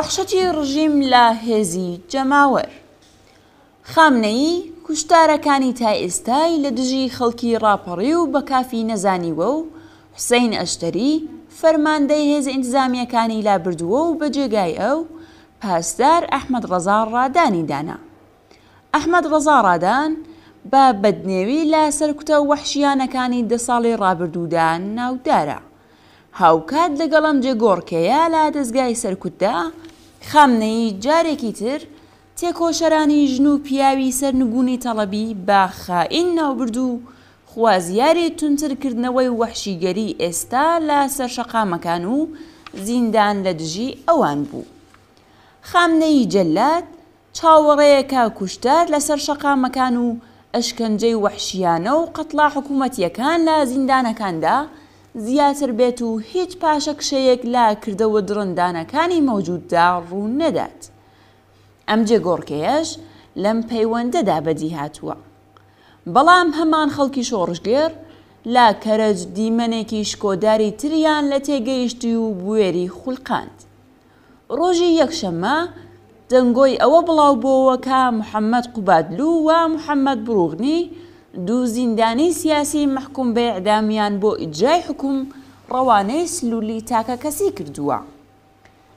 وەحشەتی ڕژیم لە هێزی جەماوەر. خامنەیی کوشتارەکانی تا ئێستای لە دژی خەڵکی ڕاپەڕی و بە کافی نەزانیوە و حوسەین ئەشتەری فەرماندەی هێز ئینتیزامیەکانی لابردووە و بە جێگای ئەو پاسدار ئەحمەد ڕەزا ڕادانی دانا. ئەحمەد ڕەزا ڕادان بە بەدنێوی لە سەرکوتە وەحشیانەکانی 10 ساڵی ڕابردوودا ناودارە. هاوکات لەگەڵم جێگۆڕکەیە لە دەستگای سەرکوتدا خامنەیی جارێکی تر تێکۆشەرانی ژن و پیاوی سەرنگوونی تەڵەبی بە خائین ناوبرد و خوازیاری تونترکردنەوەی وەحشیگەری ئێستا لە سەرشەقامەکان و زیندان لە دژی ئەوان بوو. خامنەیی جەلات چاوەڕێیەکە کوشتار لە سەرشەقامەکان و ئەشکەنجەی وەحشیانە و قەتڵا حکوومەتیەکان لە زیندانەکاندا زیاتر بێت و هیچ پاشەکشەیەک لە کردەوە درندانەکانی مەوجوددا ڕوو نەدات. ئەم جێگۆڕکەیەش لەم پەیوەندەدا بەدی هاتووە. بەڵام هەمان خەڵکی شۆڕژگێر لە کەرەج دیمەنێکی شکۆداری تریان لە تێگەیشتی و بوێری خوڵقاند. ڕۆژی یەکشەممە دەنگۆی ئەوە بڵاو بووەوە کە محەممەد قوبادلو و محەممەد بروغنی دوو زیندانی سیاسی محکوم بە ئیعدامیان بۆ ئیجرای حکوم ڕەوانەی سلولی تاکە کەسی کردووە.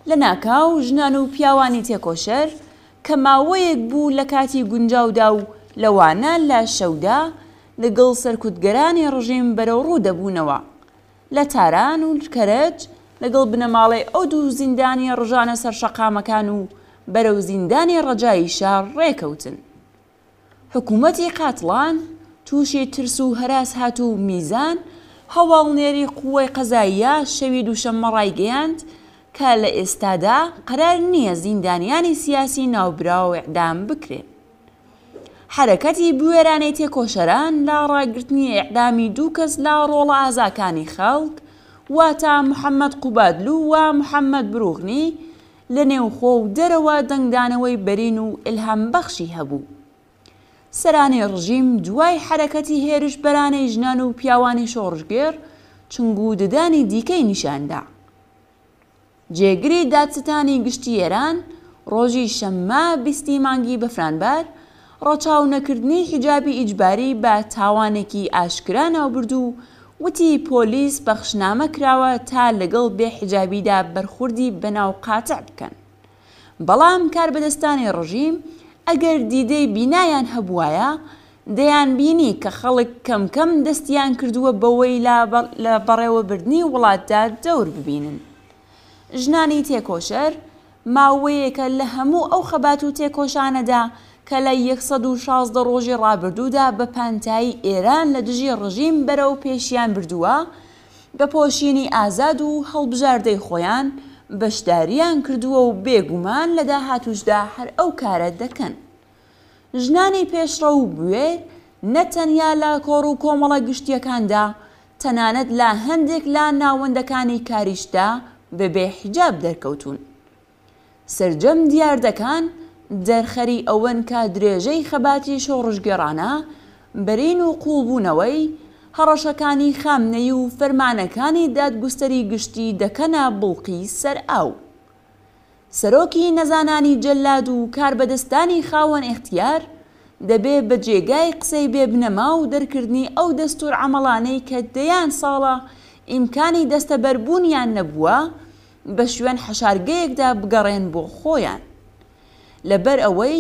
لە ناکاو ژنان و پیاوانی تێکۆشەر کە ماوەیەک بوو لە کاتی گونجاودا و لەوانە لە شەودا لەگەڵ سەرکوتگەرانی ڕژیم بەرەو ڕوو دەبوونەوە. لە تاران و کەرەج لەگەڵ بنەماڵی ئەو دوو زیندانی ڕژانە سەرشەقامەکان و بەرەو زیندانی ڕەجای شار ڕێکەوتن. حکوومەتی قاتڵان تووشی ترس و هەراس هات و میزان هەواڵنێری قووەی قەزاییە شەوی دووشەممە ڕایگەیاند کە لە ئێستادا قەرار نییە زیندانیانی سیاسی ناوبراو ئیعدام بکرێن. حرەکەتی بوێرانەی تێکۆشەران لە ڕاگررتنی ئیعدامی دوو کەس لە ڕۆڵە ئازاکانی خەڵک واتە محەممەد قوبادلو و محەممەد بروغنی لە نێوخۆ و دەرەوە دەنگدانەوەی بەرین و ئیلهام بەخشی هەبوو. سەرانی ڕژیم دوای حرەکەتی هێرش بەرانەی ژنان و پیاوانی شۆڕژگێر چنگو ددانی دیکەی نیشاندا. جێگری دادستانی گشتی ئێران ڕۆژی شەممە 20 مانگی بەفرانبەر ڕەچاو نەکردنی حیجابی ئیجباری بە تاوانێکی ئاشکرا ناوبرد و وتی پۆلیس بەخشنامە کراوە تا لەگەڵ بێحیجابیدا بەرخوردی بەناو قاتع بکەن. بەڵام کاربەدەستانی ڕژیم ئەگەر دیدەی بینایان هەبوایە دەیان بینی کە خەڵک کەم کەم دەستیان کردووە بەوەی لە بەڕێوەبردنی وڵاتدا دەور ببینن. ژنانی تێکۆشەر ماوەیەکە لە هەموو ئەو خەبات و تێکۆشانەدا کە لە 116 ڕۆژی ڕابردوودا بە پانتایی ئێران لە دژی ڕژیم بەرەو پێشیان بردووە بە پۆشینی ئازاد و هەڵبژاردەی خۆیان بەشداریان کردووە و بێگومان لە داهاتوشدا هەر ئەو کارە دەکەن. ژنانی پێشڕە و بوێر نەتەنیا لە کۆڕ و کۆمەڵە گشتیەکاندا تەنانەت لە هەندێک لە ناوەندەکانی کاریشدا بەبێ حیجاب دەرکەوتون. سەرجەم دیاردەکان دەرخەری ئەوەن کە درێژەی خەباتی شۆڕژگێڕانە بەرین و قوڵبوونەوەی هەڕەشەکانی خامنەی و فەرمانەکانی دادگوستەری گشتی دەکەنە بڵقی سەر ئاو. سەرۆکی نەزانانی جەلاد و کاربەدەستانی خاوەن ئیختیار دەبێ بە جێگای قسەی بێبنەما و دەرکردنی ئەو دەستور عەمەڵانەی کە دەیان ساڵە ئیمکانی دەستەبەربوونیان نەبووە بە شوێن حەشارگەیەکدا بگەڕێن بۆ خۆیان. لەبەر ئەوەی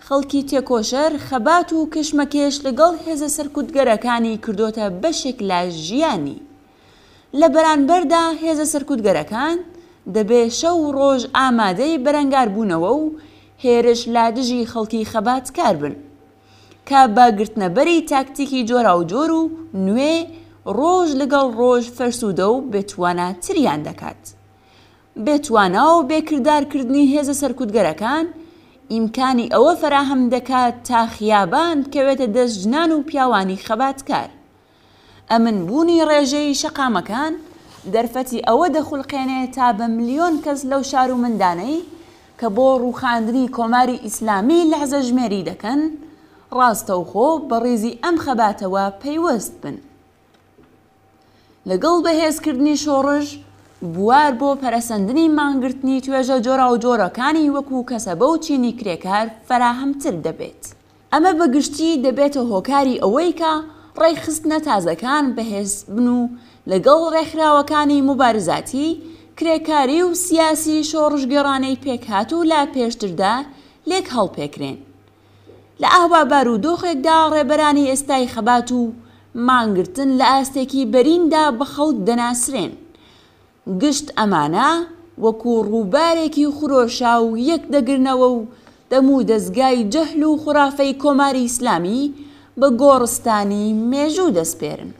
خەڵکی تێکۆشەر خەبات و کشمەکێش لەگەڵ هێزە سەرکوتگەرەکانی کردوتە بەشێک لە ژیانی. لە بەرانبەردا هێزە سەرکوتگەرەکان دەبێ شەو ڕۆژ ئامادەی بەرەنگاربوونەوە و هێرش لا دژی خەڵکی خەبات کار بن کە باگرتنەبەری تاکتیکی جۆرا و جۆر و نوێ ڕۆژ لەگەڵ ڕۆژ فەرسوودە و بێتوانە تریان دەکات. بێتوانە و بێکردارکردنی هێزە سەرکوتگەرەکان ئیمکانی ئەوە فراهەم دەکات تا خیابان بکەوێتە دەست ژنان و پیاوانی خەباتکار. ئەمنبوونی ڕێژەی شەقامەکان دەرفەتی ئەوە دەخولقێنێت تا بە ملیۆن کەس لەو شار و مندانەی کە بۆ ڕووخاندنی کۆماری ئیسلامی لەحزە ژمێری دەکەن ڕاستەوخۆ بە ڕێزی ئەم خەباتەوە پەیوەست بن. لەگەڵ بەهێزکردنی شۆڕژ بوار بۆ پەرەسەندنی مانگرتنی توێژە جۆرا و جۆرەکانی وەکو کەسەبە و چینی کرێکار فەراهەمتر دەبێت. ئەمە بەگشتی دەبێتە هۆکاری ئەوەی کە ڕێکخستنە تازەکان بەهێز بن و لەگەڵ ڕێکخراوەکانی مبارزاتی کرێکاری و سیاسی شۆڕژگەڕانەی پێکهات و لا پێشتردا لێک هەڵپێکرێن. لە ئاوا بارودۆخێکدا ڕێبەرانی ئێستای خەبات و مانگرتن لە ئاستێکی بەریندا بە خەڵک دەناسرێن. گشت ئەمانە وەکو ڕووبارێکی خرۆشا و یەک دەگرنەوە و دەموو دەستگای جەهل و خوڕافەی کۆماری ئیسلامی بە گۆڕستانی مێژوو دەسپێرن.